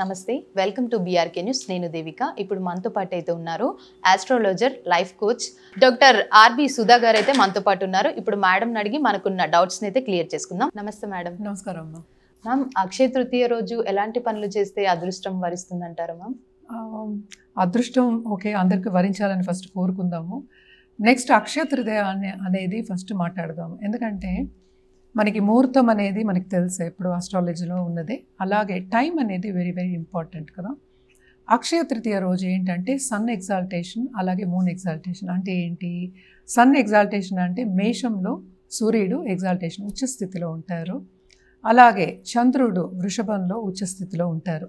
నమస్తే, welcome to BRK news. నేను దేవిక. ఇప్పుడు మనతో పాటు అయితే ఉన్నారు astrologer, life coach doctor RB Sudha గారు అయితే మనతో పాటు ఉన్నారు. ఇప్పుడు మేడం అడిగి మనకున్న డౌట్స్ని అయితే క్లియర్ చేసుకుందాం. నమస్తే మేడం. నమస్కారం అమ్మా. మ్యామ్, అక్షయ తృతీయ రోజు ఎలాంటి పనులు చేస్తే అదృష్టం వరిస్తుంది అంటారు మ్యామ్? అదృష్టం ఓకే, అందరికి వరించాలని ఫస్ట్ కోరుకుందాము. నెక్స్ట్ అక్షయ తృతీయ అనేది ఫస్ట్ మాట్లాడదాము. ఎందుకంటే మనకి ముహూర్తం అనేది మనకి తెలుసు ఎప్పుడు ఆస్ట్రాలజీలో ఉన్నది. అలాగే టైం అనేది వెరీ వెరీ ఇంపార్టెంట్ కదా. అక్షయ తృతీయ రోజు ఏంటంటే సన్ ఎగ్జాల్టేషన్, అలాగే మూన్ ఎగ్జాల్టేషన్. అంటే ఏంటి? సన్ ఎగ్జాల్టేషన్ అంటే మేషంలో సూర్యుడు ఎగ్జాల్టేషన్ ఉచ్చస్థితిలో ఉంటారు, అలాగే చంద్రుడు వృషభంలో ఉచ్చస్థితిలో ఉంటారు.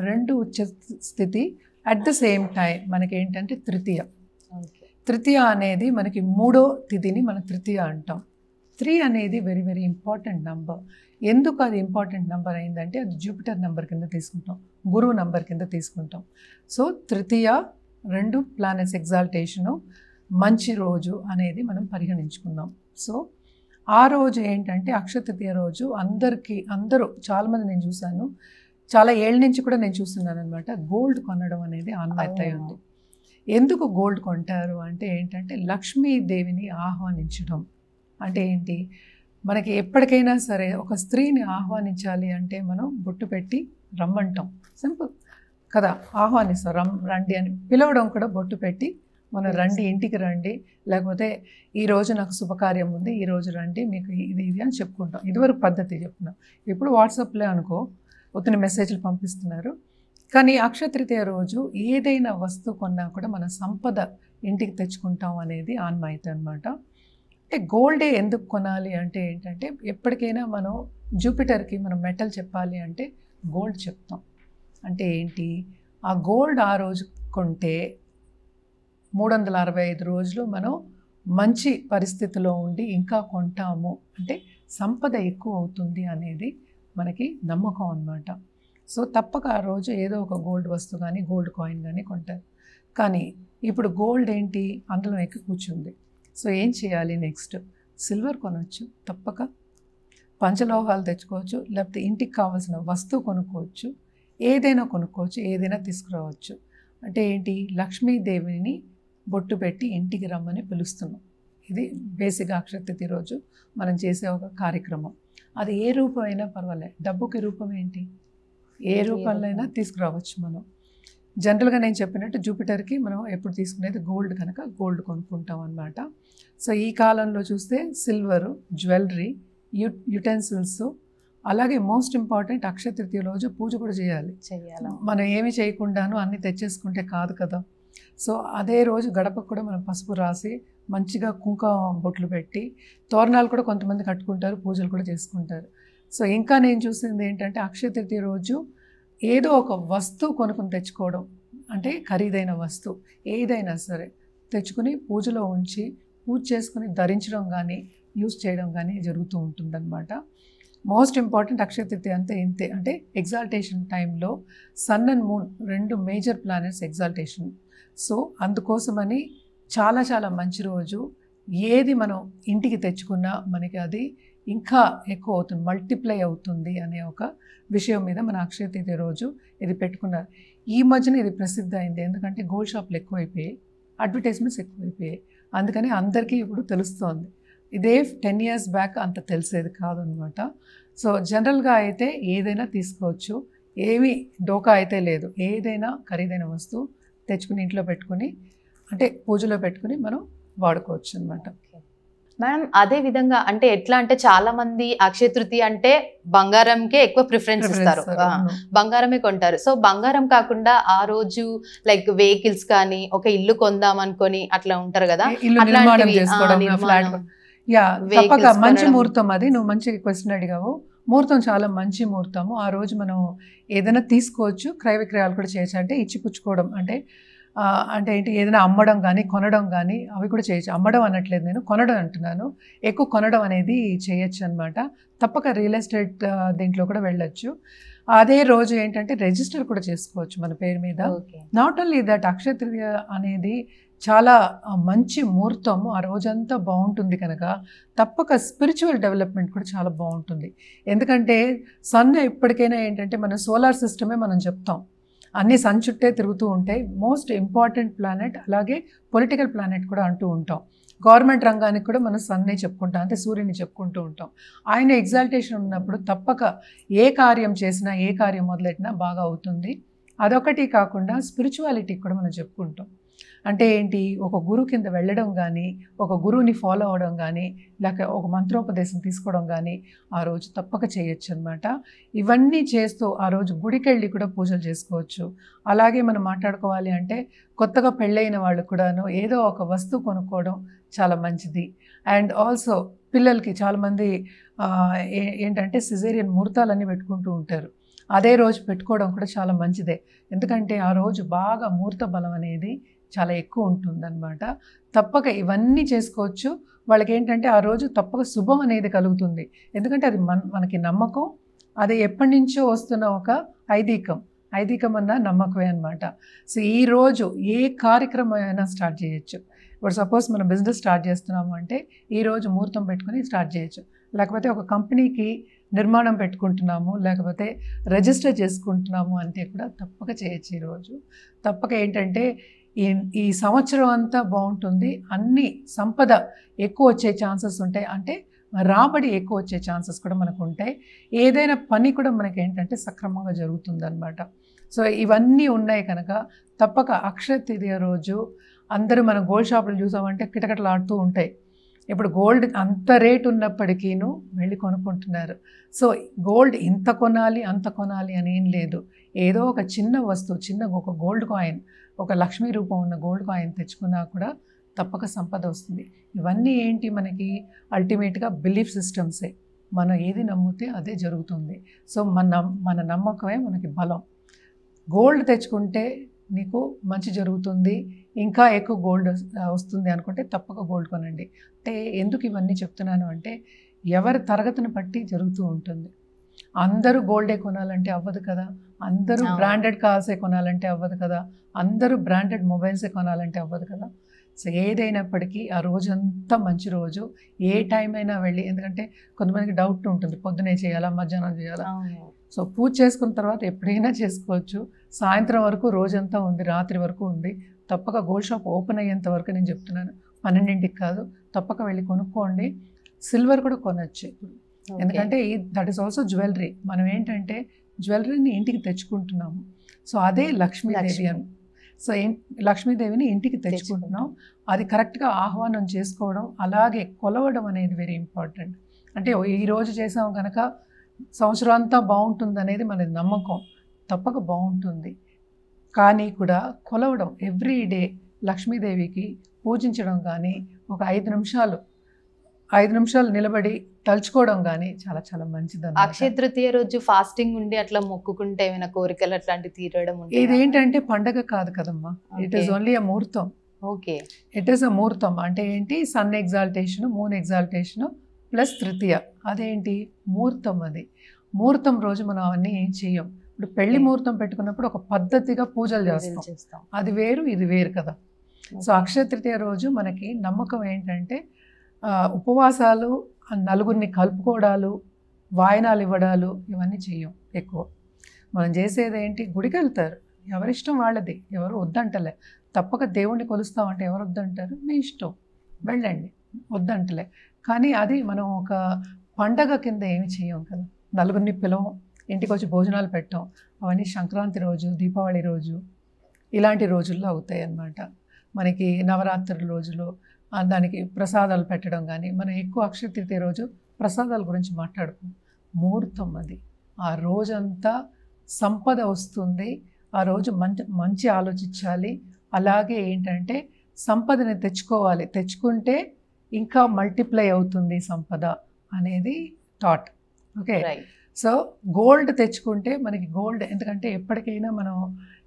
రెండు ఉచ్చస్థితి అట్ ద సేమ్ టైం మనకి ఏంటంటే తృతీయ. తృతీయ అనేది మనకి మూడో తిథిని మనం తృతీయ అంటాం. 3 అనేది వెరీ వెరీ ఇంపార్టెంట్ నంబర్. ఎందుకు అది ఇంపార్టెంట్ నెంబర్ అయిందంటే అది జూపిటర్ నెంబర్ కింద తీసుకుంటాం, గురువు నెంబర్ కింద తీసుకుంటాం. సో తృతీయ, 2 ప్లానెట్స్ ఎగ్జాల్టేషను, మంచి రోజు అనేది మనం పరిగణించుకుందాం. సో ఆ రోజు ఏంటంటే అక్షయ తృతీయ రోజు అందరూ చాలామంది నేను చూశాను, చాలా ఏళ్ళ నుంచి కూడా నేను చూస్తున్నాను అనమాట, గోల్డ్ కొనడం అనేది ఆనవాయితీ ఉంది. ఎందుకు గోల్డ్ కొంటారు అంటే ఏంటంటే లక్ష్మీదేవిని ఆహ్వానించడం. అంటే ఏంటి? మనకి ఎప్పటికైనా సరే ఒక స్త్రీని ఆహ్వానించాలి అంటే మనం బొట్టు పెట్టి రమ్మంటాం, సింపుల్ కదా. ఆహ్వానిస్తాం, రండి అని పిలవడం కూడా బొట్టు పెట్టి మనం రండి, ఇంటికి రండి, లేకపోతే ఈరోజు నాకు శుభకార్యం ఉంది, ఈరోజు రండి, మీకు ఇది ఇది అని చెప్పుకుంటాం. ఇదివరకు పద్ధతి చెప్తున్నాం. ఇప్పుడు వాట్సాప్లో అనుకో ఒత్తిడి మెసేజ్లు పంపిస్తున్నారు. కానీ అక్షయ తృతీయ రోజు ఏదైనా వస్తువు కొన్నా కూడా మన సంపద ఇంటికి తెచ్చుకుంటాం అనేది ఆన్మాయితీ అనమాట. అంటే గోల్డే ఎందుకు కొనాలి అంటే ఏంటంటే ఎప్పటికైనా మనం జూపిటర్కి మనం మెటల్ చెప్పాలి అంటే గోల్డ్ చెప్తాం. అంటే ఏంటి? ఆ గోల్డ్ ఆ రోజు కొంటే 365 రోజులు మనం మంచి పరిస్థితిలో ఉండి ఇంకా కొంటాము అంటే సంపద ఎక్కువ అవుతుంది అనేది మనకి నమ్మకం అన్నమాట. సో తప్పక ఆ రోజు ఏదో ఒక గోల్డ్ వస్తువు కానీ గోల్డ్ కాయిన్ కానీ కొంటారు. కానీ ఇప్పుడు గోల్డ్ ఏంటి? అందులో ఎక్కి కూర్చుంది. సో ఏం చేయాలి? నెక్స్ట్ సిల్వర్ కొనవచ్చు, తప్పక పంచలోహాలు తెచ్చుకోవచ్చు, లేకపోతే ఇంటికి కావాల్సిన వస్తువు కొనుక్కోవచ్చు, ఏదైనా కొనుక్కోవచ్చు, ఏదైనా తీసుకురావచ్చు. అంటే ఏంటి? లక్ష్మీదేవిని బొట్టు పెట్టి ఇంటికి రమ్మని పిలుస్తున్నాం. ఇది బేసిక్గా అక్షయ తృతీయ రోజు మనం చేసే ఒక కార్యక్రమం. అది ఏ రూపం అయినా పర్వాలేదు. డబ్బుకి రూపం ఏంటి? ఏ రూపంలో అయినా తీసుకురావచ్చు మనం. జనరల్గా నేను చెప్పినట్టు జూపిటర్కి మనం ఎప్పుడు తీసుకునేది గోల్డ్ కనుక గోల్డ్ కొనుక్కుంటాం అన్నమాట. సో ఈ కాలంలో చూస్తే సిల్వరు, జ్యువెలరీ, యుటెన్సిల్స్, అలాగే మోస్ట్ ఇంపార్టెంట్ అక్షయ తృతీయ రోజు పూజ కూడా చేయాలి. మనం ఏమి చేయకుండాను అన్నీ తెచ్చేసుకుంటే కాదు కదా. సో అదే రోజు గడపకు కూడా మనం పసుపు రాసి మంచిగా కుంకుమ బొట్లు పెట్టి తోరణాలు కూడా కొంతమంది కట్టుకుంటారు, పూజలు కూడా చేసుకుంటారు. సో ఇంకా నేను చూసింది ఏంటంటే అక్షయ తృతీయ రోజు ఏదో ఒక వస్తువు కొనుక్కుని తెచ్చుకోవడం, అంటే ఖరీదైన వస్తువు ఏదైనా సరే తెచ్చుకుని పూజలో ఉంచి పూజ చేసుకుని ధరించడం కానీ యూజ్ చేయడం కానీ జరుగుతూ ఉంటుందన్నమాట. మోస్ట్ ఇంపార్టెంట్ అక్షయ తృతీయ అంతే ఇంతే. అంటే ఎగ్జాల్టేషన్ టైంలో sun and moon 2 major planets exaltation. So అందుకోసమని చాలా చాలా మంచి రోజు. ఏది మనం ఇంటికి తెచ్చుకున్నా మనకి అది ఇంకా ఎక్కువ అవుతుంది, మల్టిప్లై అవుతుంది అనే ఒక విషయం మీద మన అక్షయ తృతీయ రోజు ఇది పెట్టుకున్నారు. ఈ మధ్యన ఇది ప్రసిద్ధి అయింది, ఎందుకంటే గోల్డ్ షాప్లు ఎక్కువైపోయాయి, అడ్వర్టైజ్మెంట్స్ ఎక్కువైపోయాయి, అందుకని అందరికీ ఇప్పుడు తెలుస్తోంది. ఇదే 10 years బ్యాక్ అంత తెలిసేది కాదనమాట. సో జనరల్గా అయితే ఏదైనా తీసుకోవచ్చు, ఏమీ డోకా అయితే లేదు. ఏదైనా ఖరీదైన వస్తువు తెచ్చుకుని ఇంట్లో పెట్టుకుని అంటే పూజలో పెట్టుకుని మనం వాడుకోవచ్చు అనమాట. మేడం, అదే విధంగా అంటే ఎట్లా అంటే చాలా మంది అక్షయ తృతీయ అంటే బంగారంకే ఎక్కువ ప్రిఫరెన్స్ ఇస్తారు, బంగారమే కొంటారు. సో బంగారం కాకుండా ఆ రోజు లైక్ వెహికల్స్ కానీ ఒక ఇల్లు కొందాం అనుకొని అట్లా ఉంటారు కదా, మంచి ముహూర్తం అది. నువ్వు మంచి క్వశ్చన్ అడిగావు. ముహూర్తం చాలా మంచి ముహూర్తము. ఆ రోజు మనం ఏదైనా తీసుకోవచ్చు, క్రయ విక్రయాలు కూడా చేయొచ్చు. అంటే ఇచ్చి పుచ్చుకోవడం అంటే ఏంటి? ఏదైనా అమ్మడం కానీ కొనడం కానీ అవి కూడా చేయొచ్చు. అమ్మడం అనట్లేదు, నేను కొనడం అంటున్నాను. ఎక్కువ కొనడం అనేది చేయొచ్చు అనమాట. తప్పక రియల్ ఎస్టేట్ దీంట్లో కూడా వెళ్ళొచ్చు. అదే రోజు ఏంటంటే రిజిస్టర్ కూడా చేసుకోవచ్చు మన పేరు మీద. Not only that, Akshaya Tritiya అనేది చాలా మంచి ముహూర్తము, ఆ రోజంతా బాగుంటుంది కనుక తప్పక స్పిరిచువల్ డెవలప్మెంట్ కూడా చాలా బాగుంటుంది. ఎందుకంటే సన్ ఎప్పటికైనా ఏంటంటే మన సోలార్ సిస్టమే మనం చెప్తాం, అన్ని సన్ చుట్టే తిరుగుతూ ఉంటాయి, మోస్ట్ ఇంపార్టెంట్ ప్లానెట్, అలాగే పొలిటికల్ ప్లానెట్ కూడా అంటూ ఉంటాం. గవర్నమెంట్ రంగానికి కూడా మనం సన్నే చెప్పుకుంటాం, అంటే సూర్యుని చెప్పుకుంటూ ఉంటాం. ఆయన ఎగ్జాల్టేషన్ ఉన్నప్పుడు తప్పక ఏ కార్యం చేసినా ఏ కార్యం మొదలెట్టినా బాగా అవుతుంది. అదొకటి కాకుండా స్పిరిచువాలిటీ కూడా మనం చెప్పుకుంటాం. అంటే ఏంటి, ఒక గురువు కింద వెళ్ళడం కానీ, ఒక గురువుని ఫాలో అవ్వడం కానీ, లేక ఒక మంత్రోపదేశం తీసుకోవడం కానీ ఆ రోజు తప్పక చేయొచ్చు అనమాట. ఇవన్నీ చేస్తూ ఆ రోజు గుడికెళ్ళి కూడా పూజలు చేసుకోవచ్చు. అలాగే మనం మాట్లాడుకోవాలి అంటే కొత్తగా పెళ్ళైన వాళ్ళు కూడాను ఏదో ఒక వస్తువు కొనుక్కోవడం చాలా మంచిది. అండ్ ఆల్సో పిల్లలకి చాలామంది ఏంటంటే సిజేరియన్ ముహూర్తాలన్నీ పెట్టుకుంటూ ఉంటారు. అదే రోజు పెట్టుకోవడం కూడా చాలా మంచిదే. ఎందుకంటే ఆ రోజు బాగా ముహూర్త బలం అనేది చాలా ఎక్కువ ఉంటుందన్నమాట. తప్పక ఇవన్నీ చేసుకోవచ్చు. వాళ్ళకి ఏంటంటే ఆ రోజు తప్పక శుభం అనేది కలుగుతుంది. ఎందుకంటే అది మనకి నమ్మకం, అది ఎప్పటి నుంచో వస్తున్న ఒక ఐదీకం అన్న నమ్మకమే అనమాట. సో ఈరోజు ఏ కార్యక్రమం అయినా స్టార్ట్ చేయొచ్చు. ఇప్పుడు సపోజ్ మనం బిజినెస్ స్టార్ట్ చేస్తున్నాము అంటే ఈరోజు ముహూర్తం పెట్టుకొని స్టార్ట్ చేయొచ్చు. లేకపోతే ఒక కంపెనీకి నిర్మాణం పెట్టుకుంటున్నాము, లేకపోతే రిజిస్టర్ చేసుకుంటున్నాము అంటే కూడా తప్పక చేయొచ్చు ఈరోజు. తప్పక ఏంటంటే ఈ సంవత్సరం అంతా బాగుంటుంది, అన్ని సంపద ఎక్కువ వచ్చే ఛాన్సెస్ ఉంటాయి, అంటే రాబడి ఎక్కువ వచ్చే ఛాన్సెస్ కూడా మనకు ఉంటాయి. ఏదైనా పని కూడా మనకి ఏంటంటే సక్రమంగా జరుగుతుంది అనమాట. సో ఇవన్నీ ఉన్నాయి కనుక తప్పక అక్షయ తృతీయ రోజు అందరూ మనం గోల్డ్ షాపులు చూసామంటే కిటకిటలాడుతూ ఉంటాయి. ఇప్పుడు గోల్డ్ అంత రేట్ ఉన్నప్పటికీను వెళ్ళి కొనుక్కుంటున్నారు. సో గోల్డ్ ఇంత కొనాలి అంత కొనాలి అని ఏం లేదు. ఏదో ఒక చిన్న వస్తువు, ఒక గోల్డ్ కాయిన్, ఒక లక్ష్మీ రూపం ఉన్న గోల్డ్ కాయిన్ తెచ్చుకున్నా కూడా తప్పక సంపద వస్తుంది. ఇవన్నీ ఏంటి, మనకి అల్టిమేట్గా బిలీఫ్ సిస్టమ్సే. మనం ఏది నమ్మితే అదే జరుగుతుంది. సో మన నమ్మకమే మనకి బలం. గోల్డ్ తెచ్చుకుంటే నీకు మంచి జరుగుతుంది, ఇంకా ఎక్కువ గోల్డ్ వస్తుంది అనుకుంటే తప్పక గోల్డ్ కొనండి. అంటే ఎందుకు ఇవన్నీ చెప్తున్నాను అంటే ఎవరి తరగతిని బట్టి జరుగుతూ ఉంటుంది. అందరూ గోల్డే కొనాలంటే అవ్వదు కదా, అందరూ బ్రాండెడ్ కార్సే కొనాలంటే అవ్వదు కదా, అందరూ బ్రాండెడ్ మొబైల్సే కొనాలంటే అవ్వదు కదా. సో ఏదైనప్పటికీ ఆ రోజంతా మంచి రోజు, ఏ టైం అయినా వెళ్ళి, ఎందుకంటే కొంతమందికి డౌట్ ఉంటుంది పొద్దునే చేయాలా మధ్యాహ్నం చేయాలా. సో పూజ చేసుకున్న తర్వాత ఎప్పుడైనా చేసుకోవచ్చు. సాయంత్రం వరకు రోజంతా ఉంది, రాత్రి వరకు ఉంది. తప్పక గోల్డ్ షాప్ ఓపెన్ అయ్యేంత వరకు నేను చెప్తున్నాను, 12ంటికి కాదు. తప్పక వెళ్ళి కొనుక్కోండి. సిల్వర్ కూడా కొనచ్చు ఇప్పుడు, ఎందుకంటే దట్ ఈస్ ఆల్సో జ్యువెలరీ. మనం ఏంటంటే జ్యువెలరీని ఇంటికి తెచ్చుకుంటున్నాము. సో అదే లక్ష్మీదేవి అని. సో లక్ష్మీదేవిని ఇంటికి తెచ్చుకుంటున్నాం. అది కరెక్ట్గా ఆహ్వానం చేసుకోవడం, అలాగే కొలవడం అనేది వెరీ ఇంపార్టెంట్. అంటే ఈరోజు చేసాం కనుక సంవత్సరం అంతా బాగుంటుంది అనేది మన నమ్మకం. తప్పక బాగుంటుంది, కానీ కూడా కొలవడం, ఎవ్రీ డే లక్ష్మీదేవికి పూజించడం కానీ, ఒక 5 నిమిషాలు నిలబడి తలుచుకోవడం కానీ చాలా చాలా మంచిది. అక్షయ తృతీయ రోజు ఫాస్టింగ్ ఉండి అట్లా మొక్కుకుంటే ఏమైనా కోరికలు అట్లాంటివి తీరడం? ఇదేంటంటే పండగ కాదు కదమ్మా, ఇట్ ఈస్ ఓన్లీ అ ముహూర్తం. ఓకే, ఇట్ ఈస్ అ ముహూర్తం. అంటే ఏంటి, సన్ ఎగ్జాల్టేషను, మూన్ ఎగ్జాల్టేషను ప్లస్ తృతీయ, అదేంటి ముహూర్తం. అది ముహూర్తం రోజు మనం అవన్నీ ఏం చెయ్యం. ఇప్పుడు పెళ్లి ముహూర్తం పెట్టుకున్నప్పుడు ఒక పద్ధతిగా పూజలు చేస్తాం, అది వేరు ఇది వేరు కదా. సో అక్షయ తృతీయ రోజు మనకి నమ్మకం ఏంటంటే ఉపవాసాలు, నలుగురిని కలుపుకోవడాలు, వాయనాలు ఇవ్వడాలు ఇవన్నీ చెయ్యం ఎక్కువ. మనం చేసేది ఏంటి, గుడికి వెళ్తారు, ఎవరిష్టం వాళ్ళది, ఎవరు వద్దంటలే. తప్పక దేవుణ్ణి కొలుస్తామంటే ఎవరు వద్దంటారు, మీ ఇష్టం వెళ్ళండి, వద్దంటలే. కానీ అది మనం ఒక పండగ కింద ఏమి చెయ్యం కదా. నలుగురిని పిలవం, ఇంటికి వచ్చి భోజనాలు పెట్టాం, అవన్నీ సంక్రాంతి రోజు, దీపావళి రోజు, ఇలాంటి రోజుల్లో అవుతాయి అన్నమాట. మనకి నవరాత్రి రోజులు దానికి ప్రసాదాలు పెట్టడం కానీ, మనం ఎక్కువ అక్షయ తృతీయ రోజు ప్రసాదాల గురించి మాట్లాడుకుంటాం. ముహూర్తం అది, ఆ రోజంతా సంపద వస్తుంది. ఆ రోజు మంచి ఆలోచించాలి. అలాగే ఏంటంటే సంపదని తెచ్చుకోవాలి, తెచ్చుకుంటే ఇంకా మల్టిప్లై అవుతుంది సంపద అనేది థాట్. ఓకే, సో గోల్డ్ తెచ్చుకుంటే మనకి గోల్డ్, ఎందుకంటే ఎప్పటికైనా మనం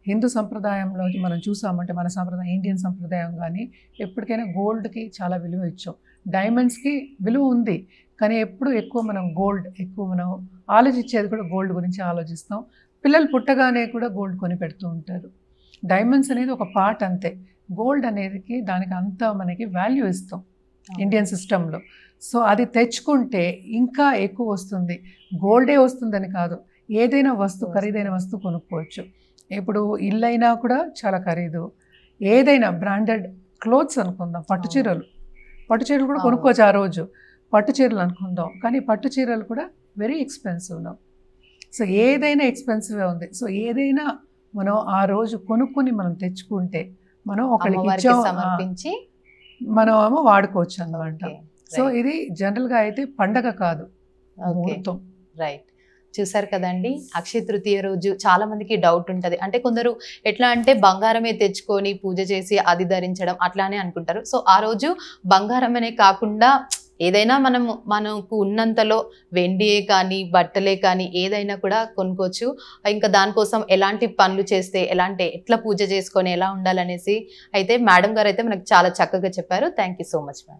హిందూ సంప్రదాయంలో మనం చూసామంటే, మన సంప్రదాయం ఇండియన్ సంప్రదాయం కానీ, ఎప్పటికైనా గోల్డ్కి చాలా విలువ ఇచ్చాం. డైమండ్స్కి విలువ ఉంది, కానీ ఎప్పుడు ఎక్కువ మనం మనం ఆలోచించేది కూడా గోల్డ్ గురించి ఆలోచిస్తాం. పిల్లలు పుట్టగానే కూడా గోల్డ్ కొని పెడుతూ ఉంటారు. డైమండ్స్ అనేది ఒక పార్ట్ అంతే. గోల్డ్ అనేది దానికి అంత మనకి వాల్యూ ఇస్తాం ఇండియన్ సిస్టంలో. సో అది తెచ్చుకుంటే ఇంకా ఎక్కువ వస్తుంది. గోల్డే వస్తుందని కాదు, ఏదైనా వస్తువు ఖరీదైన వస్తువు కొనుక్కోవచ్చు. ఇప్పుడు ఇల్లు అయినా కూడా చాలా ఖరీదు, ఏదైనా బ్రాండెడ్ క్లోత్స్ అనుకుందాం, పట్టు చీరలు కూడా కొనుక్కోవచ్చు. ఆ రోజు పట్టు చీరలు అనుకుందాం, కానీ పట్టు చీరలు కూడా వెరీ ఎక్స్పెన్సివ్ నౌ. సో ఏదైనా ఎక్స్పెన్సివే ఉంది. సో ఏదైనా మనం ఆ రోజు కొనుక్కుని మనం తెచ్చుకుంటే మనం ఒకరికి సమర్పించి మనం ఏమో వాడుకోవచ్చు అన్నమాట. సో ఇది జనరల్గా అయితే పండగ కాదు, ముహూర్తం. రైట్. చూసారు కదండి, అక్షయ తృతీయ రోజు చాలా మందికి డౌట్ ఉంటుంది. అంటే కొందరు ఎట్లా అంటే బంగారమే తెచ్చుకొని పూజ చేసి అది ధరించడం అట్లానే అనుకుంటారు. సో ఆ రోజు బంగారమనే కాకుండా ఏదైనా మనకు ఉన్నంతలో వెండియే కానీ బట్టలే కానీ ఏదైనా కూడా కొనుక్కోవచ్చు. ఇంకా దానికోసం ఎలాంటి పనులు చేస్తే ఎట్లా పూజ చేసుకొని ఎలా ఉండాలనేసి అయితే మేడం గారు అయితే మనకు చాలా చక్కగా చెప్పారు. Thank you so much ma'am.